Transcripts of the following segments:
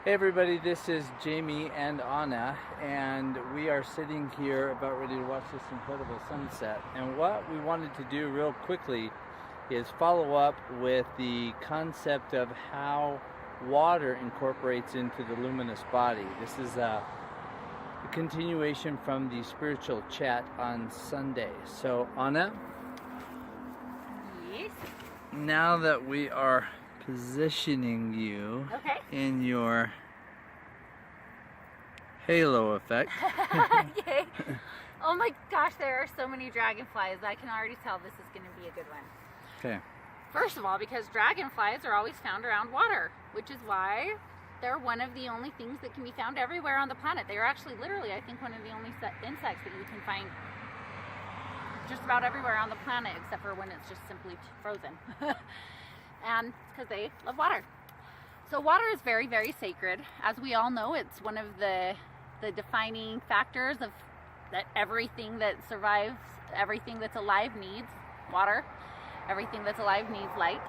Hey everybody, this is Jamey and Anna, and we are sitting here about ready to watch this incredible sunset. And what we wanted to do real quickly is follow up with the concept of how water incorporates into the luminous body. This is a continuation from the spiritual chat on Sunday. So Anna? Yes? Now that we are positioning you in your halo effect. Yay. Oh my gosh, there are so many dragonflies. I can already tell this is going to be a good one. Okay. First of all, because dragonflies are always found around water, which is why they're one of the only things that can be found everywhere on the planet. They are actually literally, I think, one of the only insects that you can find just about everywhere on the planet, except for when it's just simply frozen. And it's because they love water. So water is very, very sacred. As we all know, it's one of the defining factors of that everything that survives, everything that's alive needs water. Everything that's alive needs light.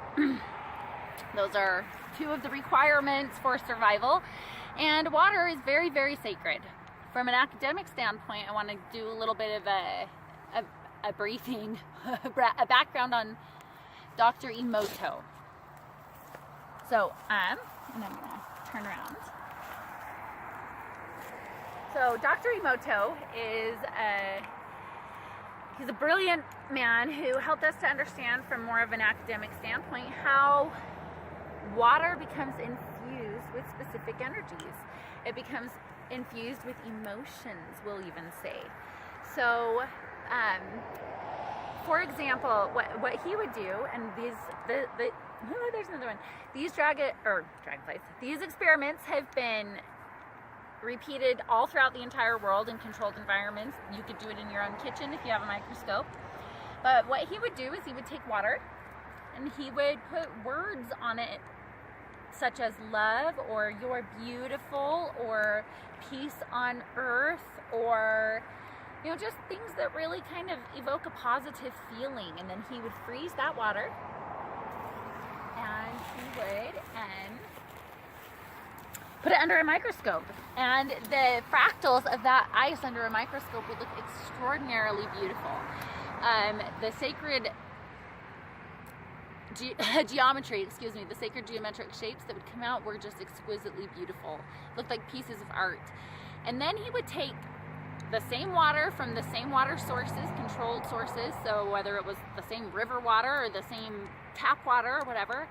Those are two of the requirements for survival. And water is very, very sacred. From an academic standpoint, I want to do a little bit of a briefing, a background on Dr. Emoto. So, and I'm going to turn around. So, Dr. Emoto is he's a brilliant man who helped us to understand from more of an academic standpoint how water becomes infused with specific energies. It becomes infused with emotions, we'll even say. So, for example, what he would do, and there's another one. These dragonflies. These experiments have been repeated all throughout the entire world in controlled environments. You could do it in your own kitchen if you have a microscope. But what he would do is he would take water and he would put words on it, such as love, or you're beautiful, or peace on earth, or just things that really kind of evoke a positive feeling. And then he would freeze that water, and he would put it under a microscope. And the fractals of that ice under a microscope would look extraordinarily beautiful. The sacred geometry, the sacred geometric shapes that would come out were just exquisitely beautiful. Looked like pieces of art. And then he would take the same water from the same water sources, controlled sources, so whether it was the same river water or the same tap water or whatever,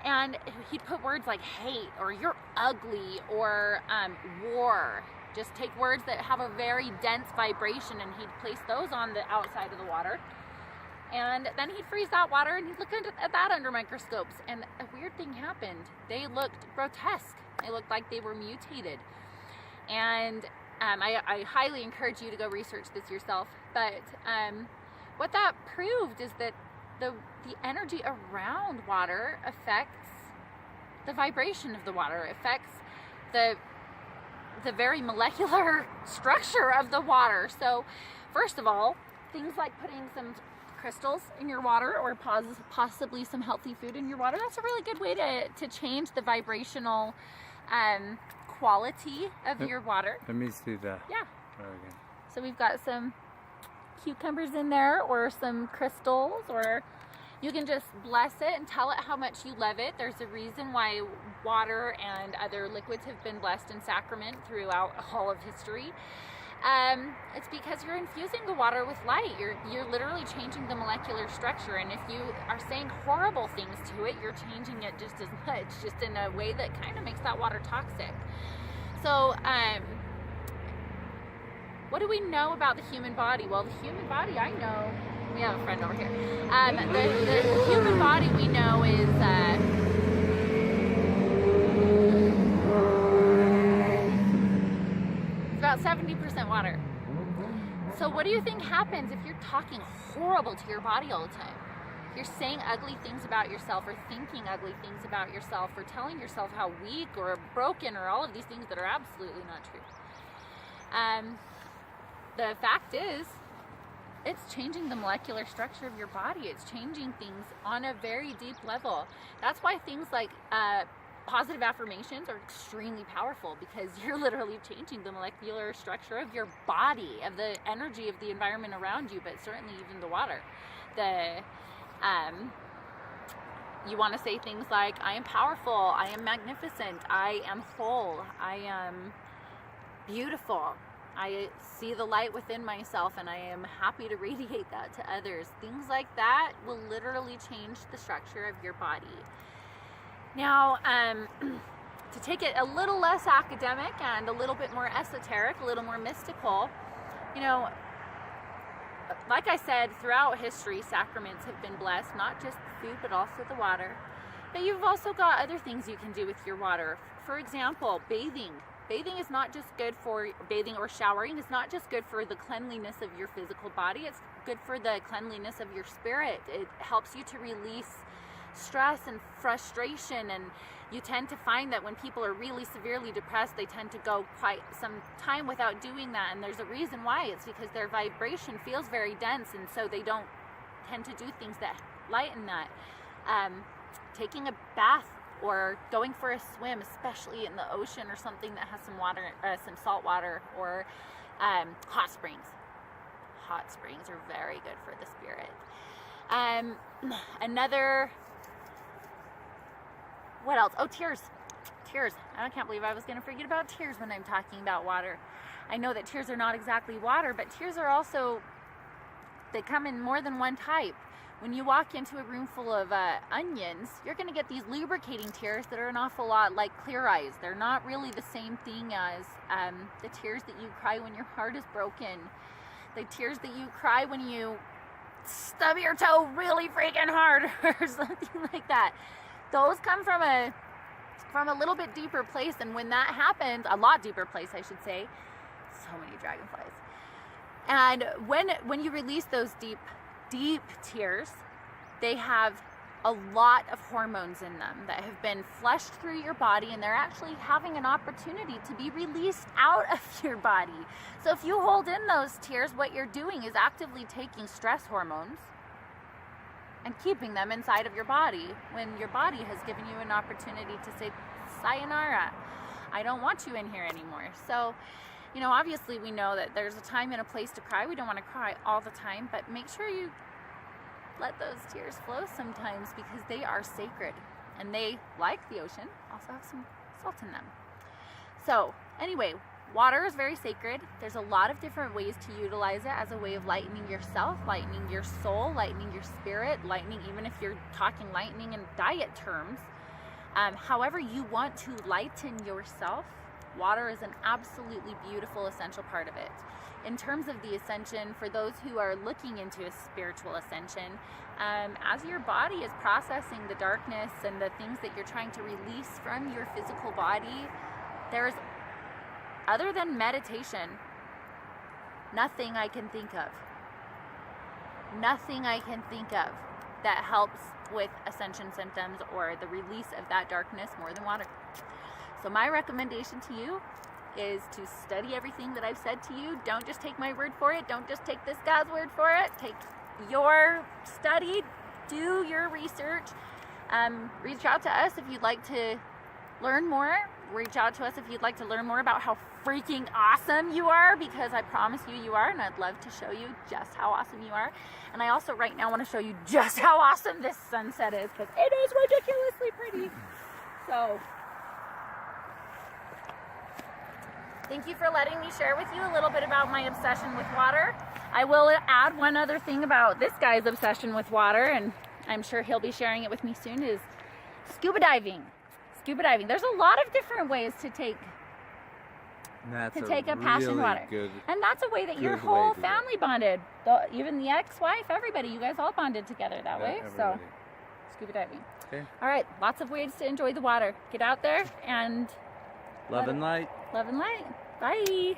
and he'd put words like hate, or you're ugly, or war. Just take words that have a very dense vibration, and he'd place those on the outside of the water. And then he'd freeze that water, and he'd look at that under microscopes, and a weird thing happened. They looked grotesque. They looked like they were mutated. And I highly encourage you to go research this yourself. But what that proved is that the energy around water affects the vibration of the water, affects the very molecular structure of the water. So first of all, things like putting some crystals in your water, or possibly some healthy food in your water, that's a really good way to change the vibrational quality of your water. Let me see that. Yeah. Okay. So we've got some cucumbers in there, or some crystals, or you can just bless it and tell it how much you love it. There's a reason why water and other liquids have been blessed in sacrament throughout all of history. It's because you're infusing the water with light. You're literally changing the molecular structure, and if you are saying horrible things to it, you're changing it just as much, just in a way that kind of makes that water toxic. So, what do we know about the human body? Well, the human body, I know, we have a friend over here. The human body we know is it's about 70% water. So what do you think happens if you're talking horrible to your body all the time? If you're saying ugly things about yourself, or thinking ugly things about yourself, or telling yourself how weak or broken, or all of these things that are absolutely not true. The fact is, it's changing the molecular structure of your body. It's changing things on a very deep level. That's why things like positive affirmations are extremely powerful because you're literally changing the molecular structure of your body, of the energy of the environment around you, but certainly even the water. You want to say things like, I am powerful, I am magnificent, I am whole, I am beautiful, I see the light within myself and I am happy to radiate that to others. Things like that will literally change the structure of your body. Now, to take it a little less academic and a little bit more esoteric, a little more mystical, you know, like I said, throughout history, sacraments have been blessed, not just the food, but also the water. But you've also got other things you can do with your water. For example, bathing. Bathing is not just good for bathing, or showering is not just good for the cleanliness of your physical body. It's good for the cleanliness of your spirit. It helps you to release stress and frustration, and you tend to find that when people are really severely depressed, they tend to go quite some time without doing that, and there's a reason why. It's because their vibration feels very dense, and so they don't tend to do things that lighten that. Taking a bath or going for a swim, especially in the ocean or something that has some water, some salt water, or hot springs. Hot springs are very good for the spirit. What else? Oh, tears. Tears. I can't believe I was going to forget about tears when I'm talking about water. I know that tears are not exactly water, but tears are also, they come in more than one type. When you walk into a room full of onions, you're going to get these lubricating tears that are an awful lot like Clear Eyes. They're not really the same thing as the tears that you cry when your heart is broken. The tears that you cry when you stub your toe really freaking hard or something like that. Those come from a little bit deeper place, and when that happens, a lot deeper place, I should say. So many dragonflies. And when you release those deep tears, they have a lot of hormones in them that have been flushed through your body, and they're actually having an opportunity to be released out of your body. So if you hold in those tears, what you're doing is actively taking stress hormones and keeping them inside of your body, when your body has given you an opportunity to say, sayonara, I don't want you in here anymore. So, you know, obviously we know that there's a time and a place to cry. We don't want to cry all the time, but make sure you let those tears flow sometimes, because they are sacred, and they, like the ocean, also have some salt in them. So anyway, water is very sacred. There's a lot of different ways to utilize it as a way of lightening yourself, lightening your soul, lightening your spirit, lightening, even if you're talking lightening in diet terms. However you want to lighten yourself, water is an absolutely beautiful, essential part of it. In terms of the ascension, for those who are looking into a spiritual ascension, as your body is processing the darkness and the things that you're trying to release from your physical body, there's, other than meditation, nothing I can think of. Nothing I can think of that helps with ascension symptoms or the release of that darkness more than water. So my recommendation to you is to study everything that I've said to you. Don't just take my word for it. Don't just take this guy's word for it. Take your study, do your research. Reach out to us if you'd like to learn more. Reach out to us if you'd like to learn more about how freaking awesome you are, because I promise you are, and I'd love to show you just how awesome you are. And I also right now want to show you just how awesome this sunset is, because it is ridiculously pretty. So thank you for letting me share with you a little bit about my obsession with water. I will add one other thing about this guy's obsession with water, and I'm sure he'll be sharing it with me soon, is scuba diving. Scuba diving. There's a lot of different ways to take a passion water. And that's a way that your whole family bonded. Even the ex-wife, everybody, you guys all bonded together that way. Everybody. So scuba diving. Okay. All right, lots of ways to enjoy the water. Get out there and love and light. Love and light. Bye.